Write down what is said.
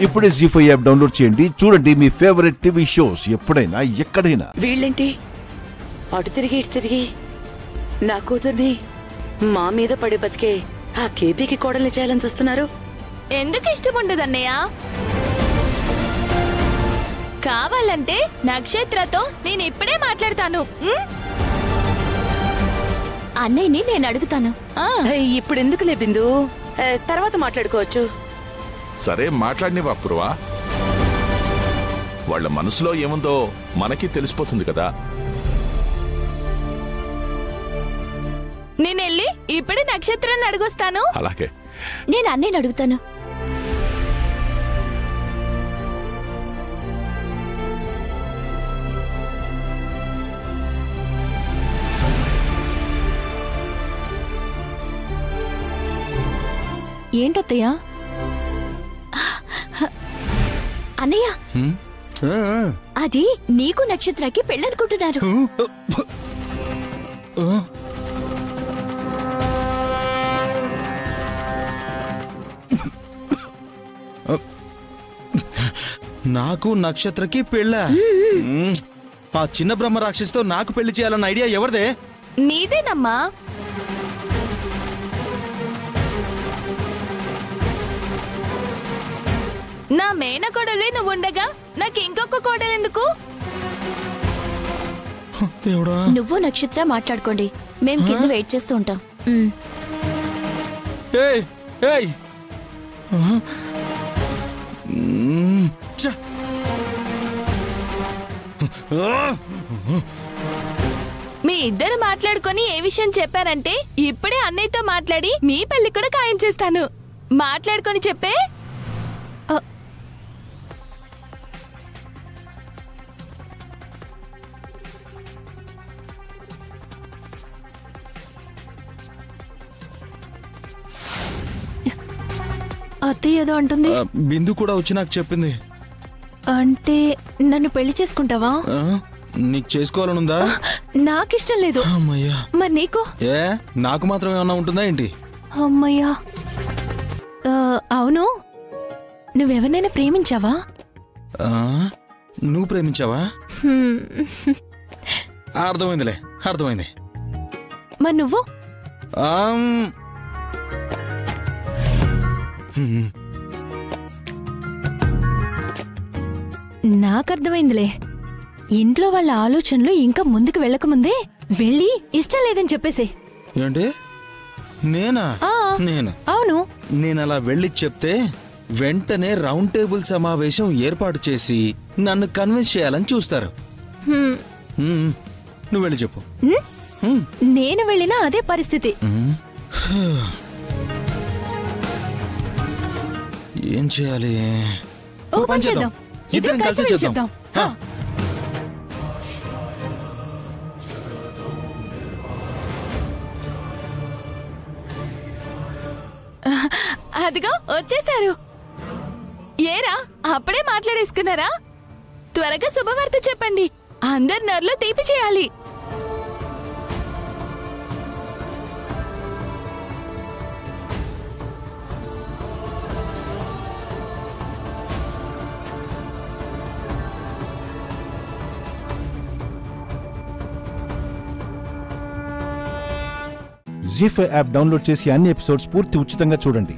ఇప్పుడే జీ5 app download చేయండి. చూడండి మీ ఫేవరెట్ టీవీ షోస్ ఎప్పుడైనా ఎక్కడైనా. వీళ్ళేంటి అటు తిరిగి ఇటు తిరిగి నా కూతుర్ని మా మీద పడి బతికే ఆ కేపీకి కోడల్ని చేయాలని చూస్తున్నారు. ఎందుకు ఇష్టం ఉండదన్నయ్య? కావాలంటే నక్షత్రతో నేను ఇప్పుడే మాట్లాడతాను. అన్నయ్యని నేను అడుగుతాను. ఇప్పుడు ఎందుకులే బిందు, తర్వాత మాట్లాడుకోవచ్చు. సరే మాట్లాడినివా పూర్వా. వాళ్ళ మనసులో ఏముందో మనకి తెలిసిపోతుంది కదా. నేను వెళ్ళి ఇప్పుడే నక్షత్రాన్ని అడుగొస్తాను. అలాగే నేను అన్నయ్యని అడుగుతాను. ఏంటత్తయ్యా? అన్నయ్య, అది నీకు నక్షత్రకి పెళ్ళనుకుంటున్నారు. నాకు నక్షత్రకి పెళ్ళా? ఆ చిన్న బ్రహ్మ రాక్షసితో నాకు పెళ్లి చేయాలన్న ఐడియా ఎవరిదే? నీదేనమ్మా. నా మేన కోడలు నువ్వు ఉండగా నాకు ఇంకొక కోడలు ఎందుకు? నువ్వు నక్షత్ర మాట్లాడుకోండి, మేము కింద వెయిట్ చేస్తూ ఉంటాం. మీ ఇద్దరు మాట్లాడుకొని ఏ విషయం చెప్పారంటే ఇప్పుడే అన్నయ్యతో మాట్లాడి మీ పెళ్లి కూడా ఖాయం చేస్తాను. మాట్లాడుకొని చెప్పే. అత్తయ్య ఏదో అంటుంది. బిందు కూడా వచ్చి నాకు చెప్పింది. అంటే నన్ను పెళ్లి చేసుకుంటావా? నీకు చేసుకోవాలనుందా? నాకిష్టం లేదు. అమ్మయ్యా. మరి నీకు? నాకు మాత్రం ఏమన్నా ఉంటుందా ఏంటి? అమ్మయ్యా. అవును, నువ్వెవరినైనా ప్రేమించావా? నువ్వు ప్రేమించావా? అర్థమైందిలే, అర్థమైంది. మరి నువ్వు? నాకర్థమైందిలే. ఇంట్లో వాళ్ళ ఆలోచనలు ఇంకా ముందుకు వెళ్ళకముందే వెళ్ళి ఇష్టం లేదని చెప్పేసి. ఏంటి? నేనా? నేను? అవును. నేను అలా వెళ్ళి చెప్తే వెంటనే రౌండ్ టేబుల్ సమావేశం ఏర్పాటు చేసి నన్ను కన్విన్స్ చేయాలని చూస్తారు. నువ్వు వెళ్ళి చెప్పు. నేను వెళ్ళినా అదే పరిస్థితి. ఏం చేయాలి? ఇద్దరం కలిసి చేద్దాం. అదిగో వచ్చేసారు. ఏరా అప్పుడే మాట్లాడేసుకున్నారా? త్వరగా శుభవార్త చెప్పండి, అందరి నోర్లు తీపి చేయాలి. జీ5 యాప్ డౌన్లోడ్ చేసి అన్ని ఎపిసోడ్స్ పూర్తి ఉచితంగా చూడండి.